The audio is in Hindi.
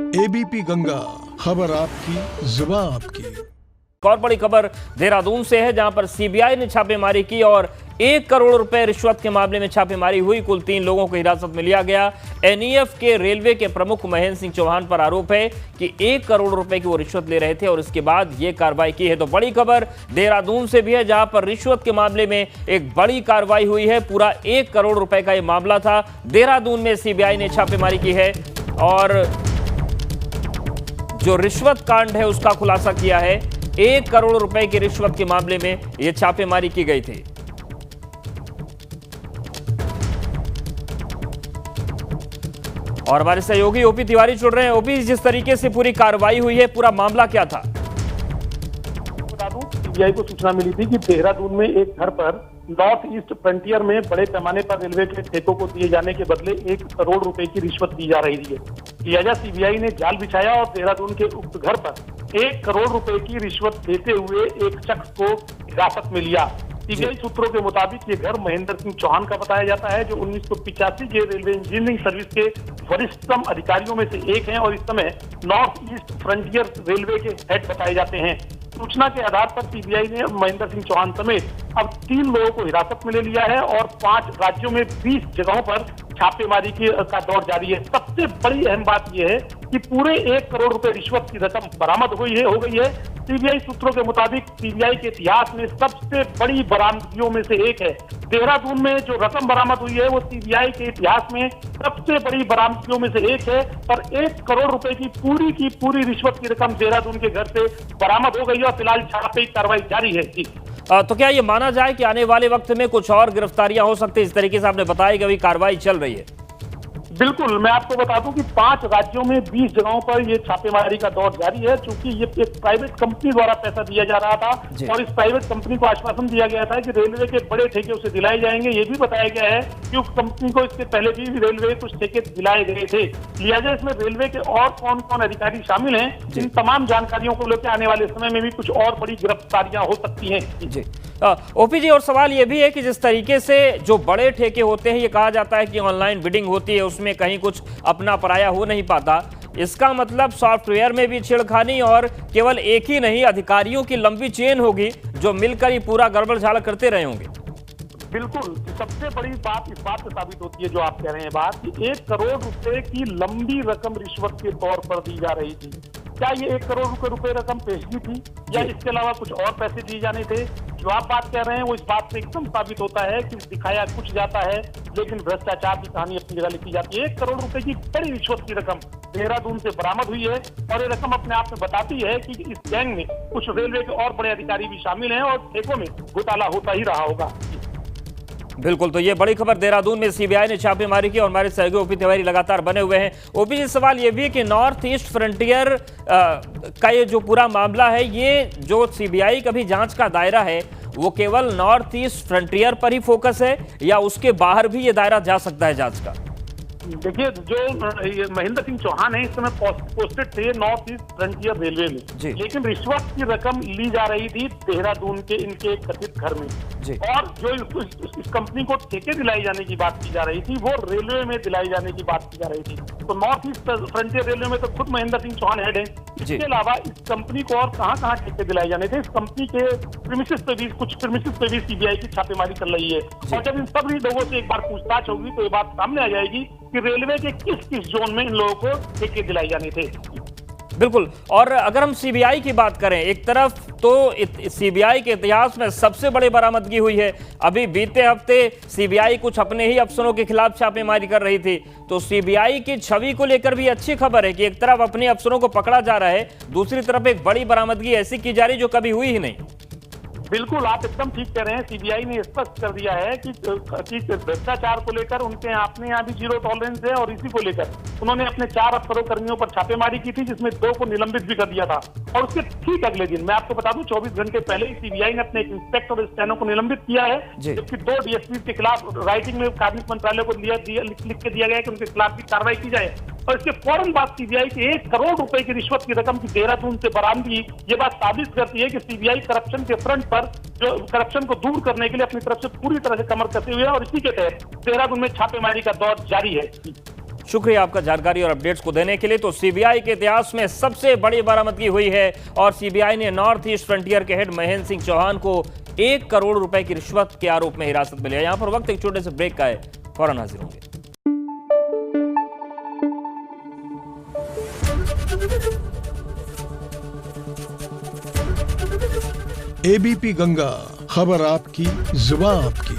एबीपी गंगा, खबर आपकी, जुबान आपकी। एक और बड़ी खबर देहरादून से है, जहां पर सीबीआई ने छापेमारी की और 1 करोड़ रुपए रिश्वत के मामले में छापेमारी हुई। कुल 3 लोगों को हिरासत में लिया गया। एनईएफ के रेलवे के प्रमुख महेंद्र सिंह चौहान पर आरोप है कि 1 करोड़ रुपए की वो रिश्वत ले रहे थे और इसके बाद ये कार्रवाई की है। तो बड़ी खबर देहरादून से भी है, जहां पर रिश्वत के मामले में एक बड़ी कार्रवाई हुई है। पूरा 1 करोड़ रुपए का ये मामला था। देहरादून में सीबीआई ने छापेमारी की है और जो रिश्वत कांड है उसका खुलासा किया है। 1 करोड़ रुपए की रिश्वत के मामले में यह छापेमारी की गई थी। और हमारे सहयोगी ओपी तिवारी जुड़ रहे हैं। ओपी, जिस तरीके से पूरी कार्रवाई हुई है, पूरा मामला क्या था? बता दूं, सीबीआई को सूचना मिली थी कि देहरादून में एक घर पर नॉर्थ ईस्ट फ्रंटियर में बड़े पैमाने पर रेलवे के ठेकों को दिए जाने के बदले 1 करोड़ रुपए की रिश्वत दी जा रही थी। लिहाजा सीबीआई ने जाल बिछाया और देहरादून के उक्त घर पर 1 करोड़ रुपए की रिश्वत देते हुए एक शख्स को हिरासत में लिया। सीबीआई सूत्रों के मुताबिक ये घर महेंद्र सिंह चौहान का बताया जाता है, जो 1985 के रेलवे इंजीनियरिंग सर्विस के वरिष्ठतम अधिकारियों में से एक हैं और इस समय नॉर्थ ईस्ट फ्रंटियर रेलवे के हेड बताए जाते हैं। सूचना के आधार पर सीबीआई ने महेंद्र सिंह चौहान समेत अब 3 लोगों को हिरासत में ले लिया है और 5 राज्यों में 20 जगहों पर छापेमारी का दौर जारी है। सबसे बड़ी अहम बात यह है कि पूरे 1 करोड़ रुपए रिश्वत की रकम बरामद हो गई है। सीबीआई सूत्रों के मुताबिक सीबीआई के इतिहास में सबसे बड़ी बरामदगियों में से एक है। देहरादून में जो रकम बरामद हुई है वो सीबीआई के इतिहास में सबसे बड़ी बरामदगियों में से एक है और 1 करोड़ रुपए की पूरी रिश्वत की रकम देहरादून के घर से बरामद हो गई है और फिलहाल छापे की कार्रवाई जारी है। जी, तो क्या ये माना जाए कि आने वाले वक्त में कुछ और गिरफ्तारियां हो सकती है? इस तरीके से आपने बताया कि अभी कार्रवाई चल रही है। बिल्कुल, मैं आपको बता दूं कि 5 राज्यों में 20 जगहों पर ये छापेमारी का दौर जारी है। चूंकि ये एक प्राइवेट कंपनी द्वारा पैसा दिया जा रहा था और इस प्राइवेट कंपनी को आश्वासन दिया गया था कि रेलवे के बड़े ठेके उसे दिलाए जाएंगे। ये भी बताया गया है कि उस कंपनी को इससे पहले भी रेलवे कुछ ठेके दिलाए गए थे। लिहाजा इसमें रेलवे के और कौन कौन अधिकारी शामिल हैं, इन तमाम जानकारियों को लेकर आने वाले समय में भी कुछ और बड़ी गिरफ्तारियां हो सकती हैं। जी, ओपी जी, और सवाल ये भी है कि जिस तरीके से जो बड़े ठेके होते हैं, ये कहा जाता है कि ऑनलाइन बिडिंग होती है, उसमें कहीं कुछ अपना पराया हो नहीं पाता। इसका मतलब सॉफ्टवेयर में भी छेड़खानी और केवल एक ही नहीं, अधिकारियों की लंबी चेन होगी जो मिलकर ये पूरा गड़बड़ करते रहे होंगे। बिल्कुल, सबसे बड़ी बात इस बात से साबित होती है जो आप कह रहे हैं बात, कि 1 करोड़ रुपए की लंबी रकम रिश्वत के तौर पर दी जा रही थी। क्या ये 1 करोड़ रुपए रकम पेशगी थी या इसके अलावा कुछ और पैसे दिए जाने थे? जो आप बात कह रहे हैं वो इस बात से एकदम साबित होता है कि दिखाया कुछ जाता है लेकिन भ्रष्टाचार की कहानी अपनी जगह लिखी जाती है। 1 करोड़ रुपए की बड़ी रिश्वत की रकम देहरादून से बरामद हुई है और ये रकम अपने आप में बताती है कि इस गैंग में कुछ रेलवे के और बड़े अधिकारी भी शामिल हैं और ठेकों में घोटाला होता ही रहा होगा। बिल्कुल, तो ये बड़ी खबर, देहरादून में सीबीआई ने छापेमारी की और हमारे सहयोगी ओपी तिवारी लगातार बने हुए हैं। ओपी जी, सवाल ये भी है कि नॉर्थ ईस्ट फ्रंटियर का ये जो पूरा मामला है, ये जो सीबीआई का भी जांच का दायरा है, वो केवल नॉर्थ ईस्ट फ्रंटियर पर ही फोकस है या उसके बाहर भी ये दायरा जा सकता है जांच का? देखिए, जो महेंद्र सिंह चौहान है इस समय पोस्टेड थे नॉर्थ ईस्ट फ्रंटियर रेलवे में, लेकिन रिश्वत की रकम ली जा रही थी देहरादून के इनके कथित घर में और जो इस कंपनी को ठेके दिलाई जाने की बात की जा रही थी वो रेलवे में दिलाई जाने की बात की जा रही थी। तो नॉर्थ ईस्ट फ्रंटियर रेलवे में तो खुद महेंद्र सिंह चौहान हेड है। इसके अलावा इस कंपनी को और कहाँ ठेके दिलाए जाने थे, इस कंपनी के प्रीमिसेस पे भी सीबीआई की छापेमारी कर रही है और जब इन सब लोगों से एक बार पूछताछ होगी तो ये बात सामने आ जाएगी कि रेलवे के किस जोन में इन लोगों को ठेके दिलाए जाने थे। बिल्कुल, और अगर हम सीबीआई की बात करें, एक तरफ तो सीबीआई के इतिहास में सबसे बड़ी बरामदगी हुई है। अभी बीते हफ्ते सीबीआई कुछ अपने ही अफसरों के खिलाफ छापेमारी कर रही थी, तो सीबीआई की छवि को लेकर भी अच्छी खबर है कि एक तरफ अपने अफसरों को पकड़ा जा रहा है, दूसरी तरफ एक बड़ी बरामदगी ऐसी की जा रही जो कभी हुई ही नहीं। बिल्कुल, आप एकदम ठीक कह रहे हैं। सीबीआई ने स्पष्ट कर दिया है कि भ्रष्टाचार को लेकर उनके अपने यहाँ भी 0 टॉलरेंस है और इसी को लेकर उन्होंने अपने 4 अफसरों कर्मियों पर छापेमारी की थी, जिसमें 2 को निलंबित भी कर दिया था। और उसके ठीक अगले दिन, मैं आपको बता दूं, 24 घंटे पहले ही सीबीआई ने अपने एक इंस्पेक्टर और स्टेनो को निलंबित किया है, जबकि 2 डीएसपी के खिलाफ राइटिंग में कार्मिक मंत्रालय को लिख के दिया गया कि उनके खिलाफ भी कार्रवाई की जाए। और इसके फौरन बाद सीबीआई की 1 करोड़ रुपए की रिश्वत की रकम की देहरादून से बरामदगी ये बात साबित करती है कि सीबीआई करप्शन के फ्रंट पर जो करप्शन को दूर करने के लिए अपनी तरफ से पूरी तरह से कमर कसे हुए है और इसी के तहत देहरादून में छापेमारी का दौर जारी है। शुक्रिया आपका जानकारी और अपडेट्स को देने के लिए। तो सीबीआई के इतिहास में सबसे बड़ी बरामदगी हुई है और सीबीआई ने नॉर्थ ईस्ट फ्रंटियर के हेड महेंद्र सिंह चौहान को 1 करोड़ रुपए की रिश्वत के आरोप में हिरासत में लिया। यहां पर वक्त एक छोटे से ब्रेक का है, फौरन हाजिर होंगे। एबीपी गंगा, खबर आपकी, जुबान आपकी।